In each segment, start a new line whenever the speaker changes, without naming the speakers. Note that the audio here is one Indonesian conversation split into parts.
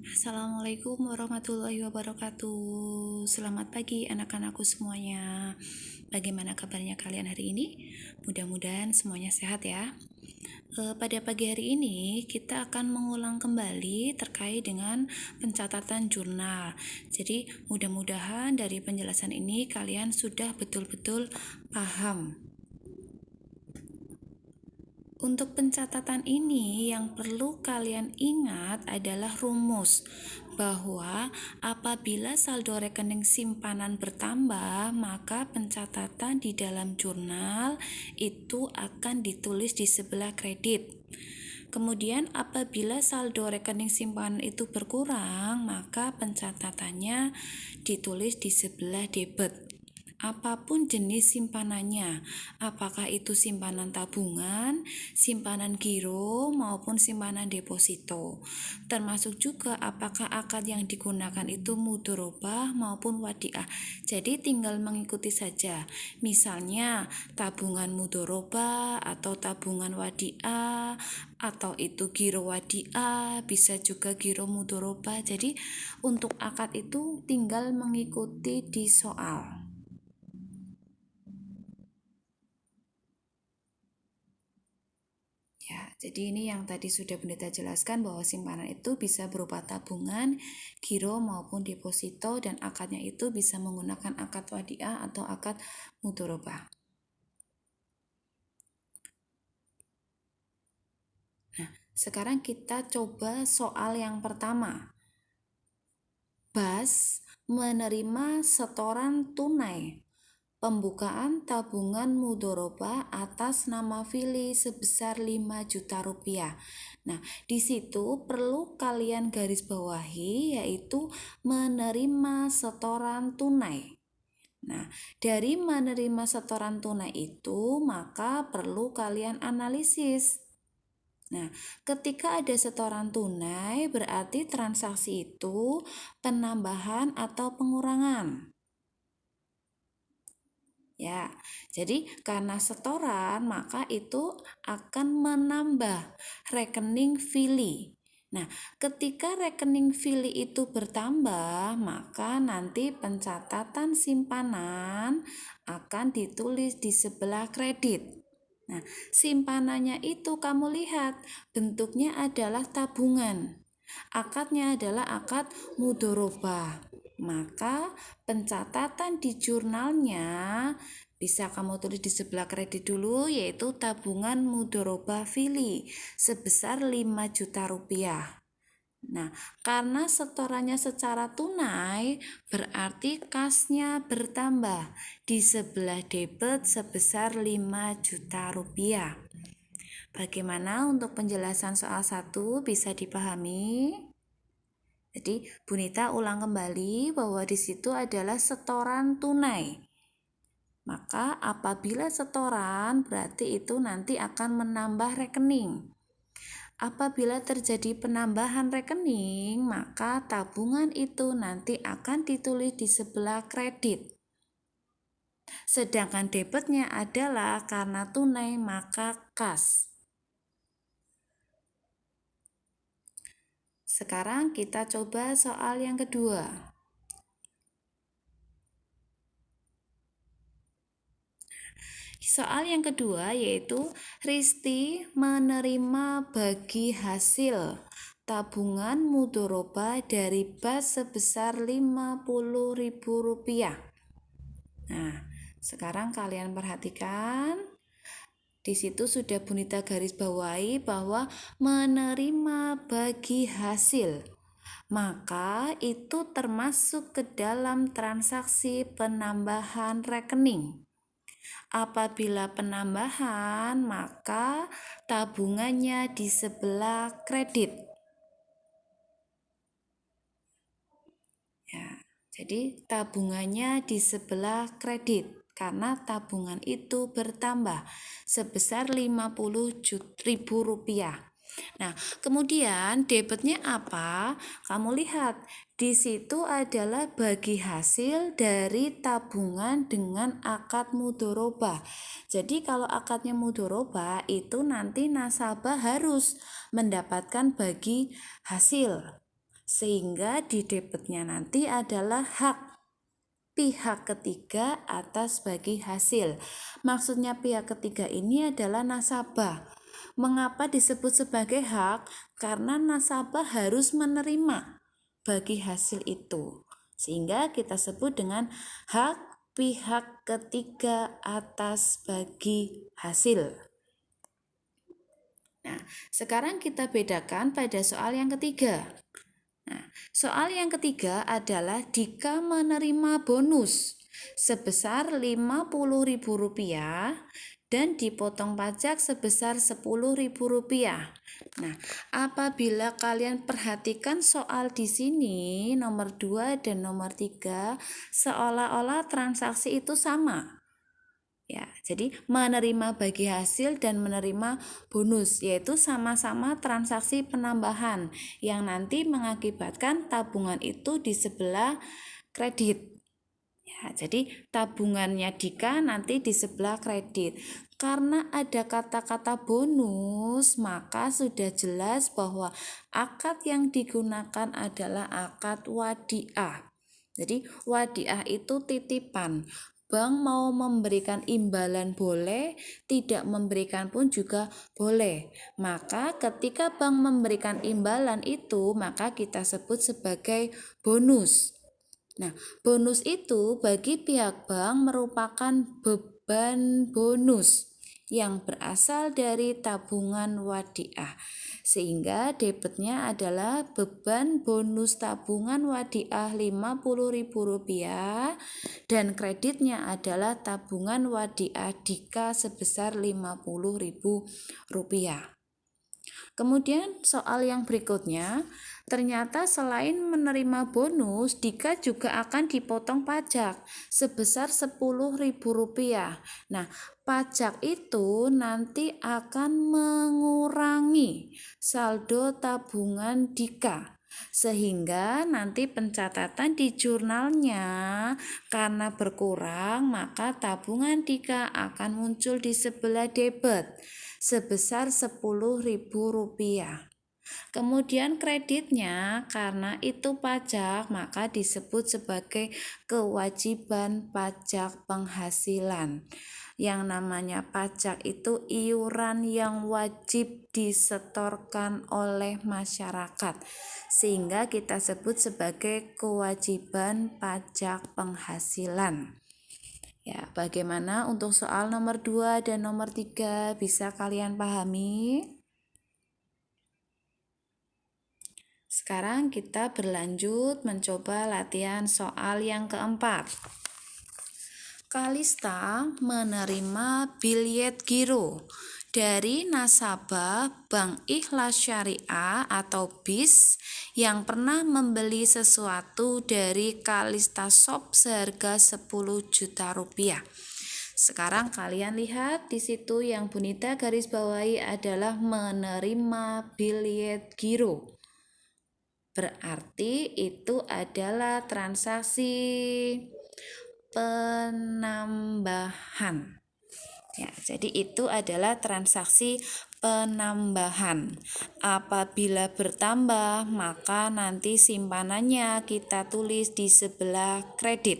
Assalamualaikum warahmatullahi wabarakatuh. Selamat pagi anak-anakku semuanya. Bagaimana kabarnya kalian hari ini? Mudah-mudahan semuanya sehat ya. Pada pagi hari ini kita akan mengulang kembali terkait dengan pencatatan jurnal. Jadi mudah-mudahan dari penjelasan ini kalian sudah betul-betul paham. Untuk pencatatan ini yang perlu kalian ingat adalah rumus bahwa apabila saldo rekening simpanan bertambah, maka pencatatan di dalam jurnal itu akan ditulis di sebelah kredit. Kemudian apabila saldo rekening simpanan itu berkurang, maka pencatatannya ditulis di sebelah debit. Apapun jenis simpanannya, apakah itu simpanan tabungan, simpanan giro, maupun simpanan deposito. Termasuk juga apakah akad yang digunakan itu mudhorobah maupun wadiah. Jadi tinggal mengikuti saja. Misalnya tabungan mudhorobah atau tabungan wadiah, atau itu giro wadiah, bisa juga giro mudhorobah. Jadi untuk akad itu tinggal mengikuti di soal. Ya, jadi ini yang tadi sudah Bunda jelaskan bahwa simpanan itu bisa berupa tabungan, giro maupun deposito, dan akadnya itu bisa menggunakan akad wadiah atau akad mudhorobah. Nah, sekarang kita coba soal yang pertama. Bas menerima setoran tunai pembukaan tabungan mudhorobah atas nama Vili sebesar 5 juta rupiah. Nah, di situ perlu kalian garis bawahi yaitu menerima setoran tunai. Nah, dari menerima setoran tunai itu maka perlu kalian analisis. Nah, ketika ada setoran tunai berarti transaksi itu penambahan atau pengurangan. Ya, jadi karena setoran maka itu akan menambah rekening Vili. Nah, ketika rekening Vili itu bertambah, maka nanti pencatatan simpanan akan ditulis di sebelah kredit. Nah, simpanannya itu kamu lihat bentuknya adalah tabungan. Akadnya adalah akad mudhorobah. Maka pencatatan di jurnalnya bisa kamu tulis di sebelah kredit dulu yaitu tabungan mudhorobah Vili sebesar 5 juta rupiah. Nah, karena setorannya secara tunai berarti kasnya bertambah di sebelah debit sebesar 5 juta rupiah. Bagaimana untuk penjelasan soal 1 bisa dipahami? Jadi Bunita ulang kembali bahwa di situ adalah setoran tunai. Maka apabila setoran berarti itu nanti akan menambah rekening. Apabila terjadi penambahan rekening, maka tabungan itu nanti akan ditulis di sebelah kredit. Sedangkan debitnya adalah karena tunai maka kas. Sekarang kita coba soal yang kedua. Soal yang kedua yaitu Risti menerima bagi hasil tabungan mudhorobah dari Bas sebesar Rp50.000. Nah, sekarang kalian perhatikan. Di situ sudah Bunita garis bawahi bahwa menerima bagi hasil. Maka itu termasuk ke dalam transaksi penambahan rekening. Apabila penambahan, maka tabungannya di sebelah kredit. Ya, jadi tabungannya di sebelah kredit karena tabungan itu bertambah sebesar Rp50.000. Nah, kemudian debitnya apa? Kamu lihat, di situ adalah bagi hasil dari tabungan dengan akad mudhorobah. Jadi kalau akadnya mudhorobah itu nanti nasabah harus mendapatkan bagi hasil. sehingga di debitnya nanti adalah hak pihak ketiga atas bagi hasil. Maksudnya pihak ketiga ini adalah nasabah. Mengapa disebut sebagai hak? Karena nasabah harus menerima bagi hasil itu. Sehingga kita sebut dengan hak pihak ketiga atas bagi hasil. Nah, sekarang kita bedakan pada soal yang ketiga. Nah, soal yang ketiga adalah Dika menerima bonus sebesar Rp50.000 dan dipotong pajak sebesar Rp10.000. Nah, apabila kalian perhatikan soal di sini nomor 2 dan nomor 3 seolah-olah transaksi itu sama. Ya, jadi menerima bagi hasil dan menerima bonus yaitu sama-sama transaksi penambahan yang nanti mengakibatkan tabungan itu di sebelah kredit. Ya, jadi tabungannya Dika nanti di sebelah kredit. Karena ada kata-kata bonus, maka sudah jelas bahwa akad yang digunakan adalah akad wadiah. Jadi wadiah itu titipan. Bank mau memberikan imbalan boleh, tidak memberikan pun juga boleh. Maka ketika bank memberikan imbalan itu, maka kita sebut sebagai bonus. Nah, bonus itu bagi pihak bank merupakan beban bonus yang berasal dari tabungan wadiah. Sehingga debitnya adalah beban bonus tabungan wadiah Rp50.000 dan kreditnya adalah tabungan wadiah Dika sebesar Rp50.000. Kemudian soal yang berikutnya, ternyata selain menerima bonus, Dika juga akan dipotong pajak sebesar Rp10.000. Nah, pajak itu nanti akan mengurangi saldo tabungan Dika. Sehingga nanti pencatatan di jurnalnya karena berkurang, maka tabungan Dika akan muncul di sebelah debit sebesar Rp10.000. Kemudian kreditnya karena itu pajak maka disebut sebagai kewajiban pajak penghasilan. Yang namanya pajak itu iuran yang wajib disetorkan oleh masyarakat, sehingga kita sebut sebagai kewajiban pajak penghasilan. Ya, bagaimana untuk soal nomor 2 dan nomor 3 bisa kalian pahami? Sekarang kita berlanjut mencoba latihan soal yang keempat. Kalista menerima biljet giro dari nasabah Bank Ikhlas Syariah atau BIS yang pernah membeli sesuatu dari Kalista Shop seharga Rp10 juta. Sekarang kalian lihat di situ yang Bunita garis bawahi adalah menerima biljet giro. Berarti itu adalah transaksi penambahan. Ya, jadi itu adalah transaksi penambahan. Apabila bertambah, maka nanti simpanannya kita tulis di sebelah kredit.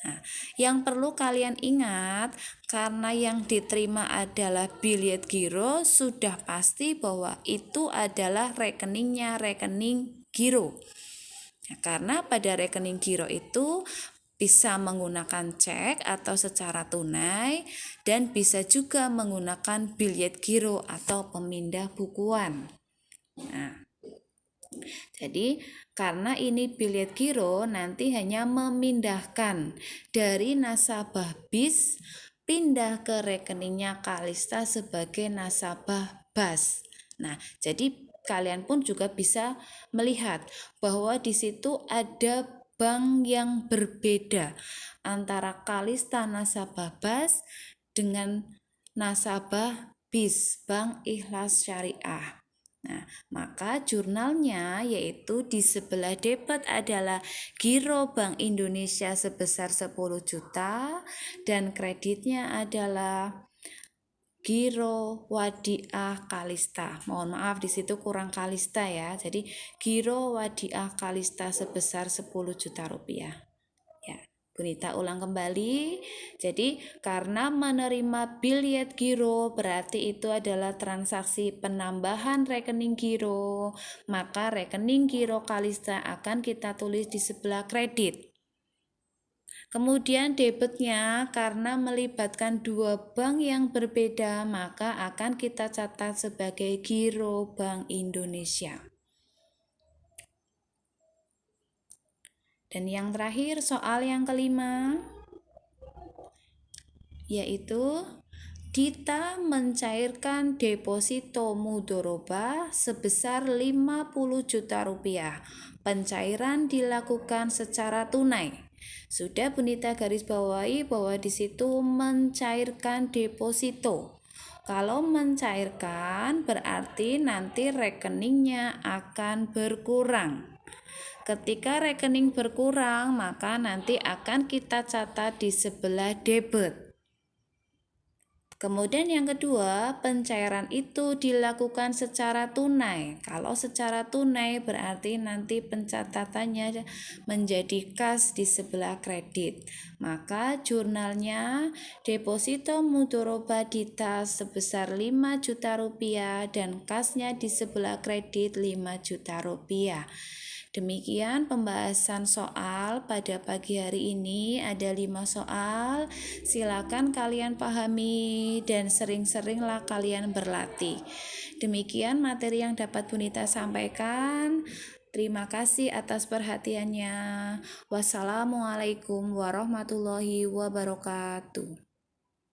Nah, yang perlu kalian ingat, karena yang diterima adalah biljet giro, sudah pasti bahwa itu adalah rekeningnya rekening giro. Nah, karena pada rekening giro itu bisa menggunakan cek atau secara tunai dan bisa juga menggunakan biljet giro atau pemindah bukuan. Nah, jadi karena ini biljet giro nanti hanya memindahkan dari nasabah BIS pindah ke rekeningnya Kalista sebagai nasabah BAS. Nah, jadi kalian pun juga bisa melihat bahwa di situ ada bank yang berbeda antara Kalista nasabah BAS dengan nasabah BIS, Bank Ikhlas Syariah. Nah, maka jurnalnya yaitu di sebelah debit adalah giro Bank Indonesia sebesar 10 juta dan kreditnya adalah Giro Wadiah Kalista. Mohon maaf di situ kurang kalista ya. Jadi Giro Wadiah Kalista sebesar 10 juta rupiah. Ya, Bunita ulang kembali. Jadi karena menerima biliet giro berarti itu adalah transaksi penambahan rekening giro, maka rekening giro Kalista akan kita tulis di sebelah kredit. Kemudian debitnya karena melibatkan dua bank yang berbeda, maka akan kita catat sebagai giro Bank Indonesia. Dan yang terakhir soal yang kelima, yaitu Dita mencairkan deposito mudoroba sebesar 50 juta rupiah. Pencairan dilakukan secara tunai. Sudah Bunita garis bawahi bahwa di situ mencairkan deposito. Kalau mencairkan berarti nanti rekeningnya akan berkurang. Ketika rekening berkurang, maka nanti akan kita catat di sebelah debit. Kemudian yang kedua, pencairan itu dilakukan secara tunai. Kalau secara tunai berarti nanti pencatatannya menjadi kas di sebelah kredit. Maka jurnalnya deposito mudoroba Dita sebesar 5 juta rupiah dan kasnya di sebelah kredit 5 juta rupiah. Demikian pembahasan soal pada pagi hari ini, ada 5 soal. Silakan kalian pahami dan sering-seringlah kalian berlatih. Demikian materi yang dapat Bunita sampaikan. Terima kasih atas perhatiannya. Wassalamualaikum warahmatullahi wabarakatuh.